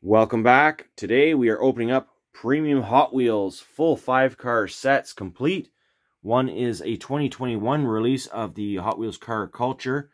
Welcome back. Today we are opening up premium Hot Wheels full 5-car sets complete. One is a 2021 release of the Hot Wheels car culture,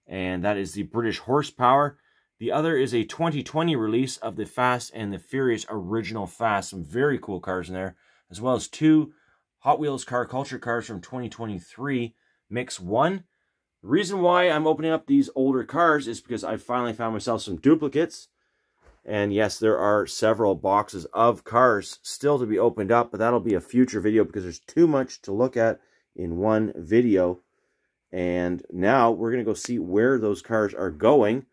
and that is the British Horsepower. The other is a 2020 release of the Fast and the Furious Original Fast. Some very cool cars in there, as well as 2 Hot Wheels car culture cars from 2023 Mix 1. The reason why I'm opening up these older cars is because I finally found myself some duplicates. And yes, there are several boxes of cars still to be opened up, but that'll be a future video because there's too much to look at in one video. And now we're going to go see where those cars are going,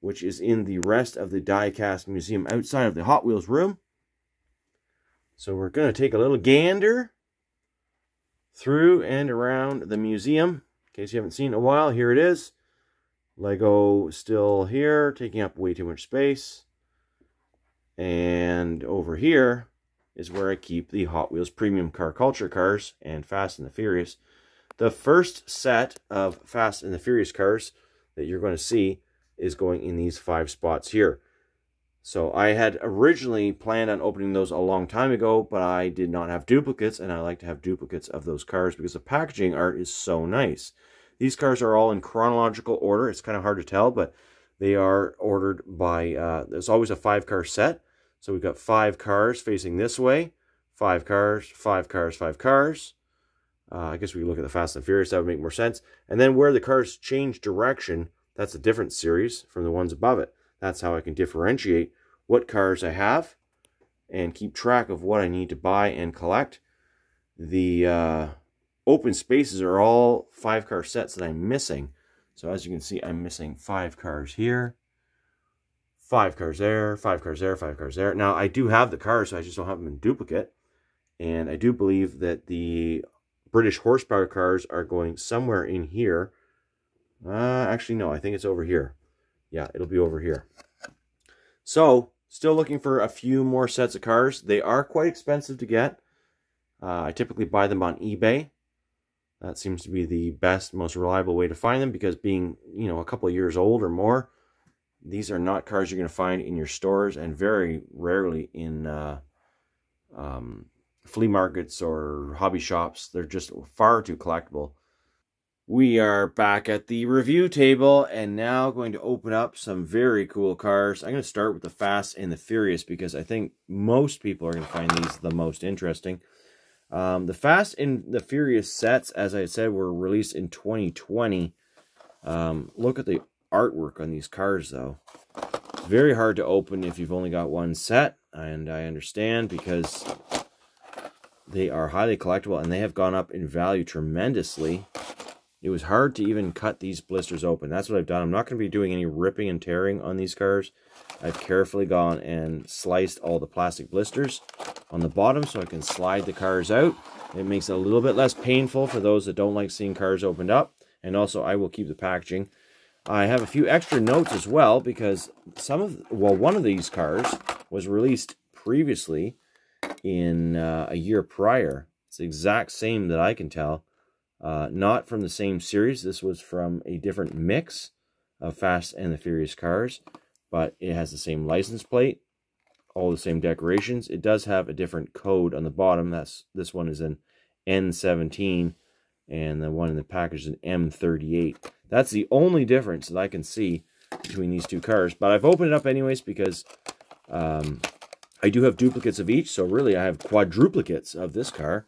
which is in the rest of the die-cast museum outside of the Hot Wheels room. So we're going to take a little gander through and around the museum. In case you haven't seen it in a while, here it is. Lego still here, taking up way too much space. And over here is where I keep the Hot Wheels Premium Car Culture cars and Fast and the Furious. The first set of Fast and the Furious cars that you're going to see is going in these 5 spots here. So I had originally planned on opening those a long time ago, but I did not have duplicates, and I like to have duplicates of those cars because the packaging art is so nice. These cars are all in chronological order. It's kind of hard to tell, but they are ordered by, there's always a 5-car set. So we've got 5 cars facing this way, 5 cars, 5 cars, 5 cars. I guess we could look at the Fast and Furious, that would make more sense. And then where the cars change direction, that's a different series from the ones above it. That's how I can differentiate what cars I have and keep track of what I need to buy and collect. The open spaces are all 5-car sets that I'm missing. So as you can see, I'm missing 5 cars here. 5 cars there, 5 cars there, 5 cars there. Now, I do have the cars, so I just don't have them in duplicate. And I do believe that the British Horsepower cars are going somewhere in here. Actually, no, I think it's over here. Yeah, it'll be over here. So, still looking for a few more sets of cars. They are quite expensive to get. I typically buy them on eBay. That seems to be the best, most reliable way to find them because being, a couple of years old or more, these are not cars you're going to find in your stores and very rarely in flea markets or hobby shops. They're just far too collectible. We are back at the review table and now going to open up some very cool cars. I'm going to start with the Fast and the Furious because I think most people are going to find these the most interesting. The Fast and the Furious sets, as I said, were released in 2020. Look at the artwork on these cars, though. It's very hard to open if you've only got one set, and I understand because they are highly collectible and they have gone up in value tremendously. It was hard to even cut these blisters open. That's what I've done. I'm not going to be doing any ripping and tearing on these cars. I've carefully gone and sliced all the plastic blisters on the bottom so I can slide the cars out. It makes it a little bit less painful for those that don't like seeing cars opened up, and also I will keep the packaging. I have a few extra notes as well because one of these cars was released previously in a year prior. It's the exact same that I can tell. Not from the same series. This was from a different mix of Fast and the Furious cars, but it has the same license plate, all the same decorations. It does have a different code on the bottom. This one is an N17, and the one in the package is an M38. That's the only difference that I can see between these 2 cars. But I've opened it up anyways because I do have duplicates of each. So really I have quadruplicates of this car.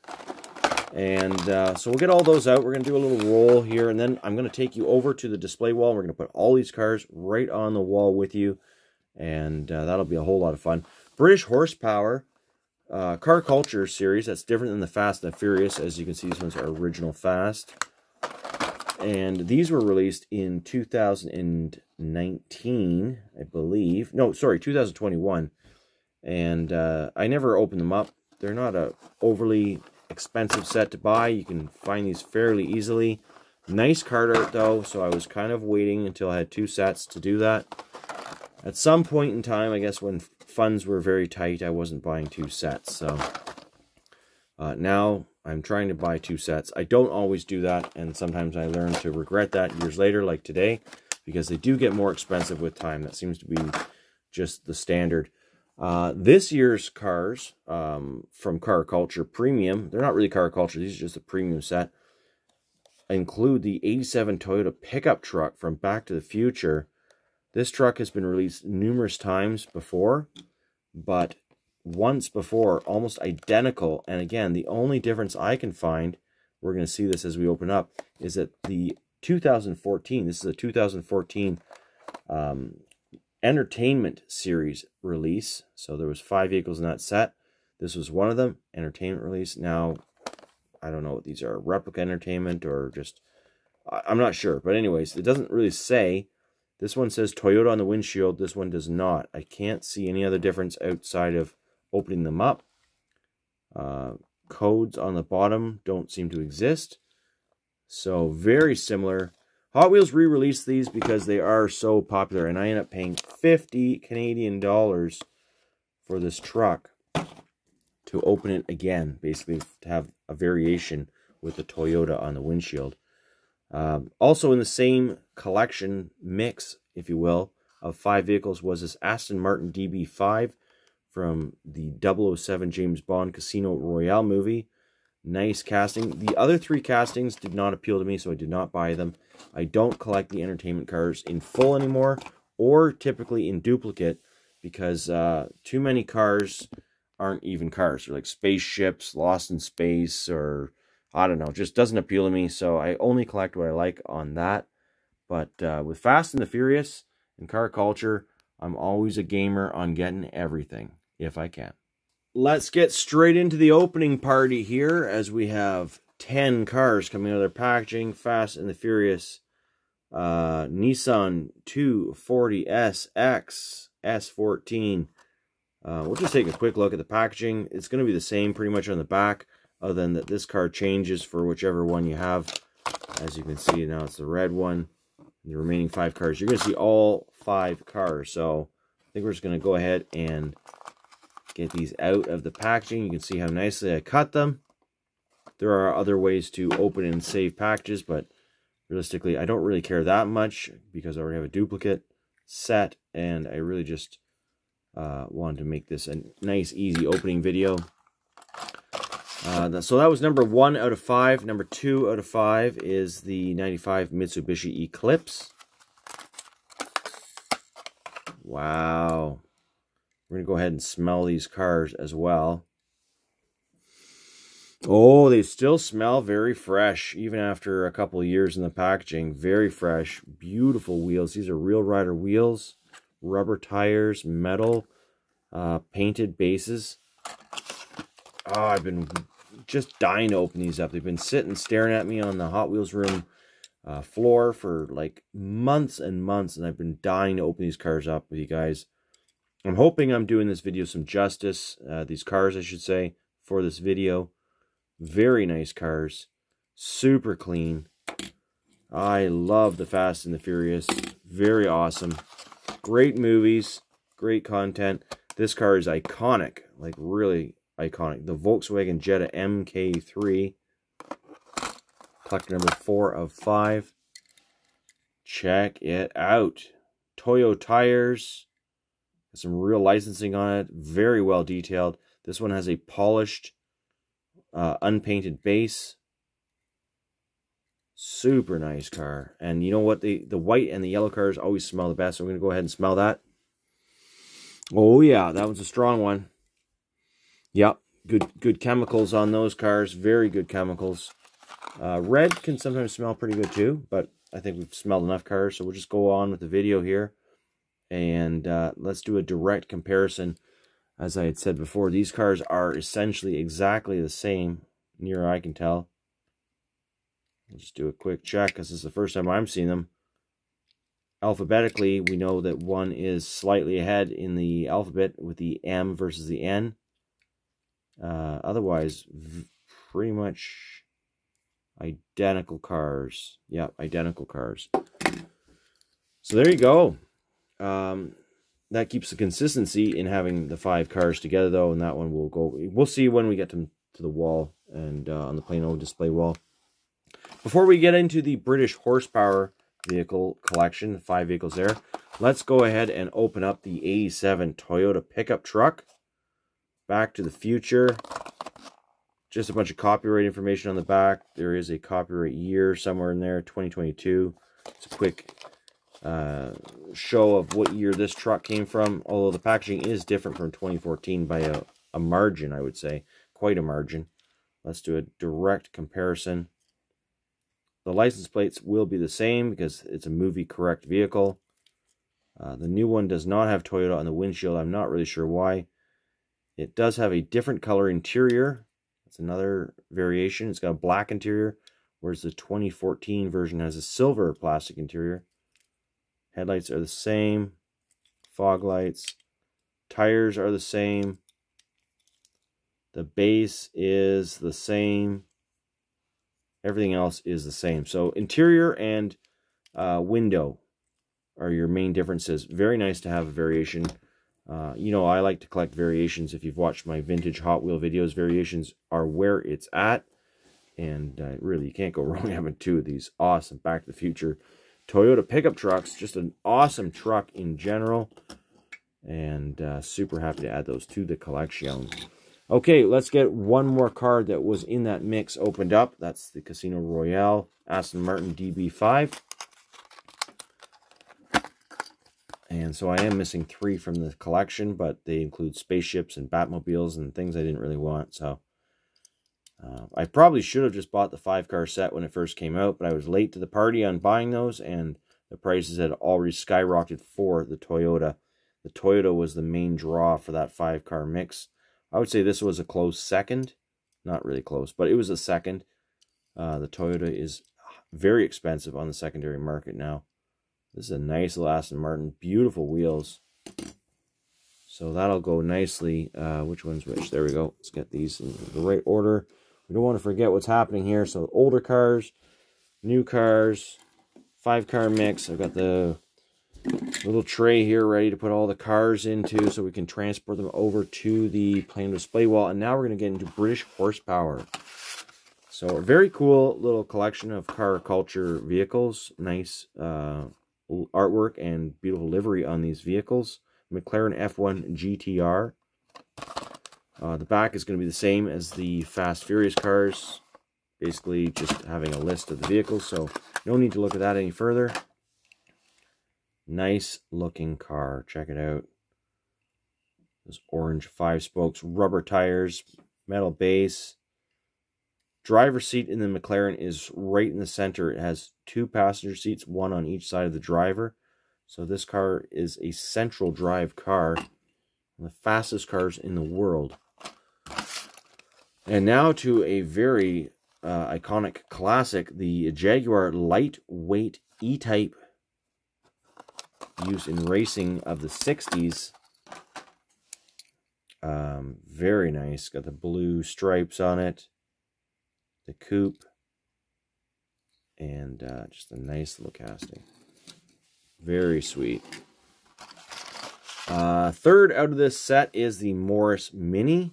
And so we'll get all those out. We're going to do a little roll here. And then I'm going to take you over to the display wall. We're going to put all these cars right on the wall with you. And that'll be a whole lot of fun. British Horsepower Car Culture series. That's different than the Fast and the Furious. As you can see, these ones are original Fast. And these were released in 2019, I believe. No, sorry, 2021. And I never opened them up. They're not a overly expensive set to buy. You can find these fairly easily. Nice card art, though, so I was kind of waiting until I had 2 sets to do that. At some point in time, I guess when funds were very tight, I wasn't buying 2 sets. So now I'm trying to buy 2 sets. I don't always do that, and sometimes I learn to regret that years later, like today, because they do get more expensive with time. That seems to be just the standard. This year's cars from Car Culture Premium, they're not really Car Culture, these are just a premium set, include the 87 Toyota pickup truck from Back to the Future. This truck has been released numerous times before, but once before, almost identical. And again, the only difference I can find, we're going to see this as we open up, is that the 2014, this is a 2014 Entertainment Series release. So there was 5 vehicles in that set. This was one of them, Entertainment release. Now, I don't know what these are, Replica Entertainment or just, I'm not sure. But anyways, it doesn't really say. This one says Toyota on the windshield. This one does not. I can't see any other difference outside of opening them up. Codes on the bottom don't seem to exist. So very similar. Hot Wheels re-released these because they are so popular. And I ended up paying 50 Canadian dollars for this truck to open it again. Basically to have a variation with the Toyota on the windshield. Also in the same collection mix, if you will, of 5 vehicles was this Aston Martin DB5 from the 007 James Bond Casino Royale movie. Nice casting. The other 3 castings did not appeal to me, so I did not buy them. I don't collect the entertainment cars in full anymore, or typically in duplicate, because too many cars aren't even cars. They're like spaceships, lost in space, or I don't know, just doesn't appeal to me, so I only collect what I like on that. But with Fast and the Furious and Car Culture, I'm always a gamer on getting everything, if I can. Let's get straight into the opening party here, as we have 10 cars coming out of their packaging. Fast and the Furious, Nissan 240SX, S14. We'll just take a quick look at the packaging. It's going to be the same pretty much on the back, other than that this car changes for whichever one you have. As you can see, now it's the red one. The remaining 5 cars, you're going to see all 5 cars. So I think we're just going to go ahead and get these out of the packaging. You can see how nicely I cut them. There are other ways to open and save packages, but realistically, I don't really care that much because I already have a duplicate set, and I really just wanted to make this a nice, easy opening video. So that was number 1 out of 5. Number 2 out of 5 is the 95 Mitsubishi Eclipse. Wow. We're going to go ahead and smell these cars as well. Oh, they still smell very fresh, even after a couple of years in the packaging. Very fresh. Beautiful wheels. These are Real Rider wheels. Rubber tires, metal, painted bases. Oh, I've been just dying to open these up. They've been sitting staring at me on the Hot Wheels room floor for like months and months, and I've been dying to open these cars up with you guys. I'm hoping I'm doing this video some justice, these cars I should say, for this video. Very nice cars, super clean. I love the Fast and the Furious, very awesome. Great movies, great content. This car is iconic, like really iconic. The Volkswagen Jetta MK3. Collector number 4 of 5. Check it out. Toyo tires. Some real licensing on it. Very well detailed. This one has a polished, unpainted base. Super nice car. And you know what? The white and the yellow cars always smell the best. So I'm going to go ahead and smell that. Oh yeah, that was a strong one. Yep, good chemicals on those cars. Very good chemicals. Red can sometimes smell pretty good too, but I think we've smelled enough cars, so we'll just go on with the video here. And let's do a direct comparison. As I had said before, these cars are essentially exactly the same, near I can tell. We'll just do a quick check, because this is the first time I'm seeing them. Alphabetically, we know that one is slightly ahead in the alphabet with the M versus the N. Otherwise, pretty much identical cars. Yeah, identical cars. So there you go. That keeps the consistency in having the 5 cars together, though, and that one will go. We'll see when we get them to the wall and on the plain old display wall. Before we get into the British horsepower vehicle collection, 5 vehicles there, let's go ahead and open up the 87 Toyota pickup truck. Back to the Future. Just a bunch of copyright information on the back. There is a copyright year somewhere in there, 2022. It's a quick show of what year this truck came from, although the packaging is different from 2014 by a margin, I would say. Quite a margin. Let's do a direct comparison. The license plates will be the same because it's a movie correct vehicle. The new one does not have Toyota on the windshield. I'm not really sure why. It does have a different color interior. That's another variation. It's got a black interior, whereas the 2014 version has a silver plastic interior. Headlights are the same. Fog lights. Tires are the same. The base is the same. Everything else is the same. So interior and window are your main differences. Very nice to have a variation. You know, I like to collect variations. If you've watched my vintage Hot Wheel videos, variations are where it's at. And really, you can't go wrong having two of these awesome Back to the Future Toyota pickup trucks. Just an awesome truck in general. And super happy to add those to the collection. Okay, let's get one more card that was in that mix opened up. That's the Casino Royale Aston Martin DB5. And so I am missing 3 from the collection, but they include spaceships and Batmobiles and things I didn't really want. So I probably should have just bought the 5-car set when it first came out, but I was late to the party on buying those, and the prices had already skyrocketed for the Toyota. The Toyota was the main draw for that 5-car mix. I would say this was a close second. Not really close, but it was a second. The Toyota is very expensive on the secondary market now. This is a nice little Aston Martin. Beautiful wheels. So that'll go nicely. Which one's which? There we go. Let's get these in the right order. We don't want to forget what's happening here. So older cars, new cars, 5-car mix. I've got the little tray here ready to put all the cars into so we can transport them over to the plane display wall. And now we're going to get into British horsepower. So a very cool little collection of car culture vehicles. Nice artwork and beautiful livery on these vehicles. McLaren F1 GTR. The back is going to be the same as the Fast Furious cars. Basically just having a list of the vehicles, so no need to look at that any further. Nice looking car. Check it out. Those orange 5 spokes, rubber tires, metal base. Driver's seat in the McLaren is right in the center. It has 2 passenger seats, 1 on each side of the driver. So this car is a central drive car. One of the fastest cars in the world. And now to a very iconic classic, the Jaguar lightweight E-Type, used in racing of the 60s. Very nice. Got the blue stripes on it. The coupe. And just a nice little casting. Very sweet. Third out of this set is the Morris Mini.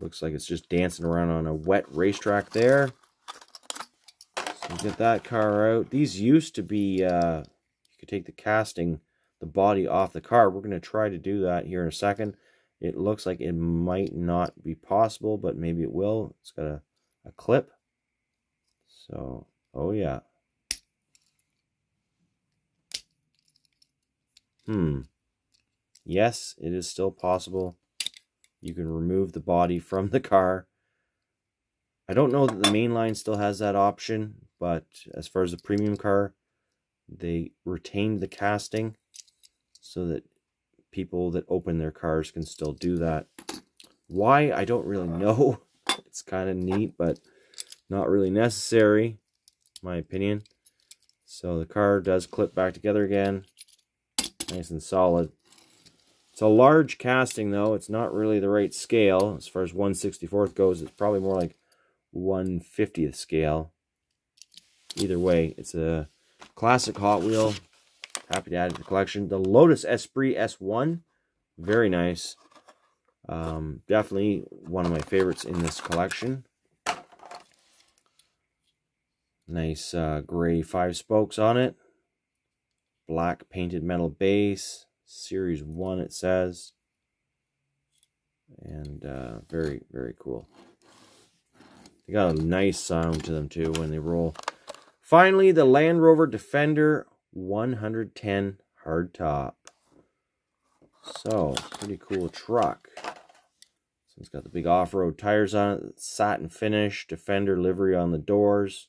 Looks like it's just dancing around on a wet racetrack there. So get that car out. These used to be, you could take the casting, the body off the car. We're going to try to do that here in a second. It looks like it might not be possible, but maybe it will. It's got a clip. So, oh yeah. Yes, it is still possible. You can remove the body from the car. I don't know that the mainline still has that option, but as far as the premium car, they retained the casting so that people that open their cars can still do that. Why? I don't really know. It's kind of neat, but not really necessary, in my opinion. So the car does clip back together again. Nice and solid. It's a large casting, though. It's not really the right scale. As far as 1/64th goes, it's probably more like 1/50th scale. Either way, it's a classic Hot Wheel. Happy to add it to the collection. The Lotus Esprit S1. Very nice. Definitely one of my favorites in this collection. Nice gray 5 spokes on it. black painted metal base. Series 1 it says. And very, very cool. They got a nice sound to them too when they roll. Finally, the Land Rover Defender 110 hardtop. So, pretty cool truck. So it's got the big off-road tires on it, satin finish, Defender livery on the doors,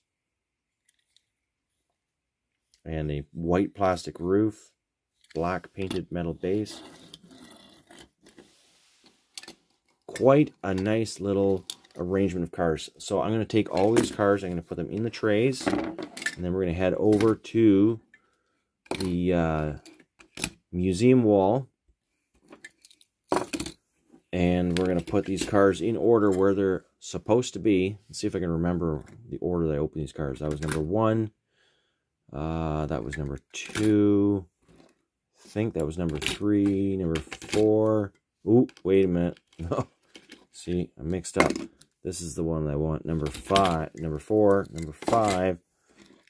and a white plastic roof, black painted metal base. Quite a nice little arrangement of cars. So I'm going to take all these cars, I'm going to put them in the trays, and then we're going to head over to the museum wall, and we're going to put these cars in order where they're supposed to be. Let's see if I can remember the order that I opened these cars. That was number 1. That was number 2. I think that was number 3. Number 4. Ooh, wait a minute. No. See, I mixed up. This is the one that I want. Number 5. Number 4. Number 5.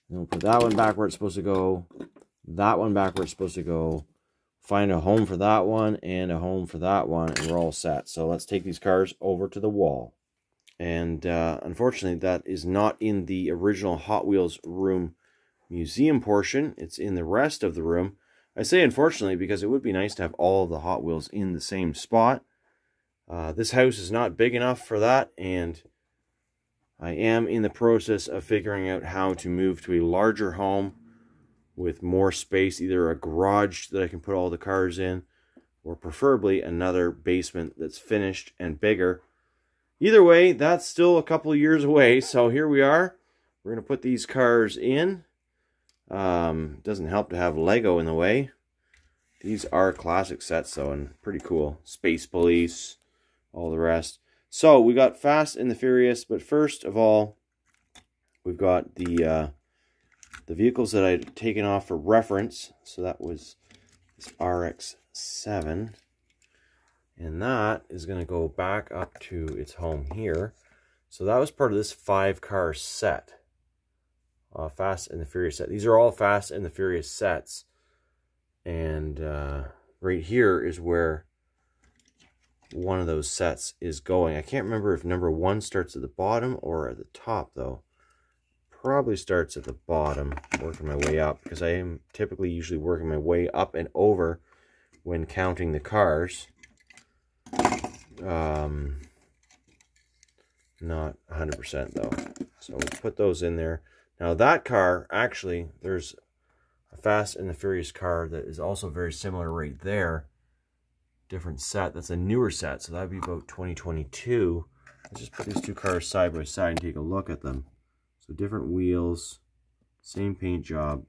And we'll put that one back where it's supposed to go. That one back where it's supposed to go. Find a home for that one and a home for that one, and we're all set. So let's take these cars over to the wall. And unfortunately, that is not in the original Hot Wheels room museum portion. It's in the rest of the room. I say unfortunately because it would be nice to have all of the Hot Wheels in the same spot. This house is not big enough for that, and I am in the process of figuring out how to move to a larger home with more space, either a garage that I can put all the cars in, or preferably another basement that's finished and bigger. Either way, that's still a couple of years away, so here we are. We're going to put these cars in. Doesn't help to have Lego in the way. These are classic sets, though, and pretty cool. Space Police, all the rest. So, we got Fast and the Furious, but first of all, we've got the vehicles that I'd taken off for reference. So that was this RX-7. And that is going to go back up to its home here. So that was part of this 5-car set. Fast and the Furious set. These are all Fast and the Furious sets. And right here is where one of those sets is going. I can't remember if number 1 starts at the bottom or at the top, though. Probably starts at the bottom, working my way up, because I am typically usually working my way up and over when counting the cars. Not 100% though. So we'll put those in there. Now that car, actually, there's a Fast and the Furious car that is also very similar right there. Different set. That's a newer set, so that'd be about 2022. Let's just put these two cars side by side and take a look at them. So different wheels, same paint job.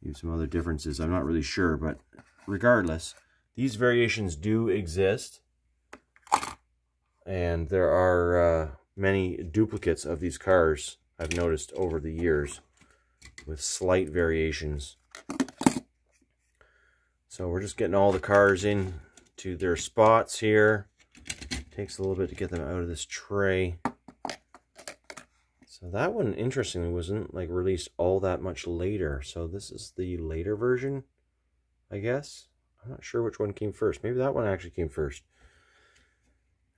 Maybe some other differences, I'm not really sure, but regardless, these variations do exist. And there are many duplicates of these cars I've noticed over the years with slight variations. So we're just getting all the cars in to their spots here. Takes a little bit to get them out of this tray. So that one, interestingly, wasn't like released all that much later. So this is the later version, I guess. I'm not sure which one came first. Maybe that one actually came first.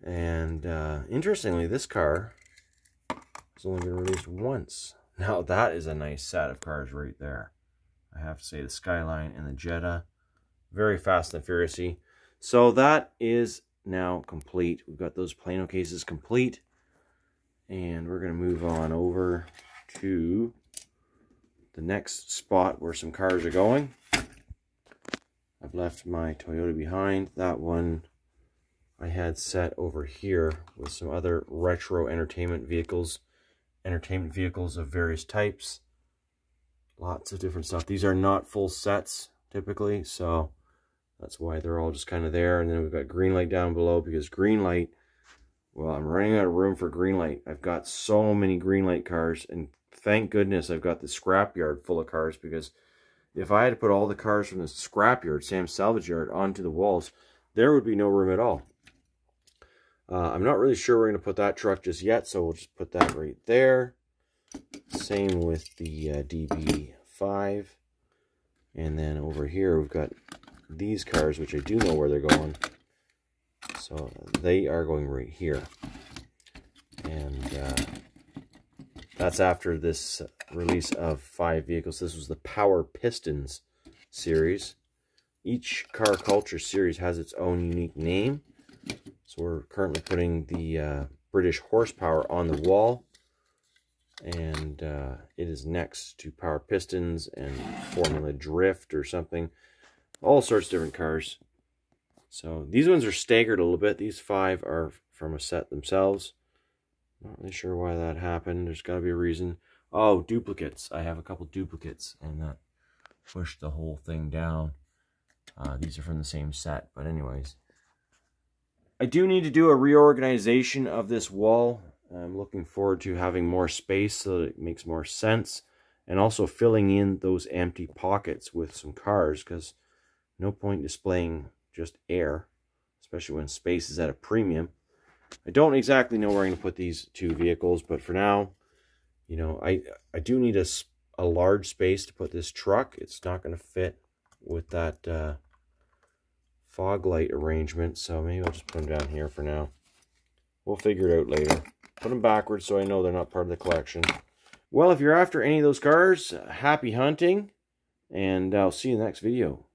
And interestingly, this car has only been released once. Now that is a nice set of cars right there. I have to say, the Skyline and the Jetta, very Fast and Furious-y. So that is now complete. We've got those Plano cases complete. And we're going to move on over to the next spot where some cars are going. I've left my Toyota behind. That one I had set over here with some other retro entertainment vehicles of various types. Lots of different stuff. These are not full sets typically, so that's why they're all just kind of there. And then we've got Greenlight down below, because Greenlight, well, I'm running out of room for Greenlight. I've got so many Greenlight cars, and thank goodness I've got the scrapyard full of cars, because if I had to put all the cars from the scrapyard, Sam's Salvage Yard, onto the walls, there would be no room at all. I'm not really sure we're going to put that truck just yet, so we'll just put that right there. Same with the DB5. And then over here we've got these cars, which I do know where they're going. So they are going right here. And that's after this release of 5 vehicles. This was the Power Pistons series. Each car culture series has its own unique name. So we're currently putting the British horsepower on the wall. And it is next to Power Pistons and Formula Drift or something. All sorts of different cars. So these ones are staggered a little bit. These 5 are from a set themselves. Not really sure why that happened. There's got to be a reason. Oh, duplicates. I have a couple duplicates, and that pushed the whole thing down. These are from the same set, but anyways. I do need to do a reorganization of this wall. I'm looking forward to having more space so that it makes more sense. And also filling in those empty pockets with some cars, because no point displaying just air, especially when space is at a premium. I don't exactly know where I'm going to put these 2 vehicles, but for now, you know, I do need a large space to put this truck. It's not going to fit with that fog light arrangement, so maybe I'll just put them down here for now. We'll figure it out later. Put them backwards so I know they're not part of the collection. Well, if you're after any of those cars, happy hunting, and I'll see you in the next video.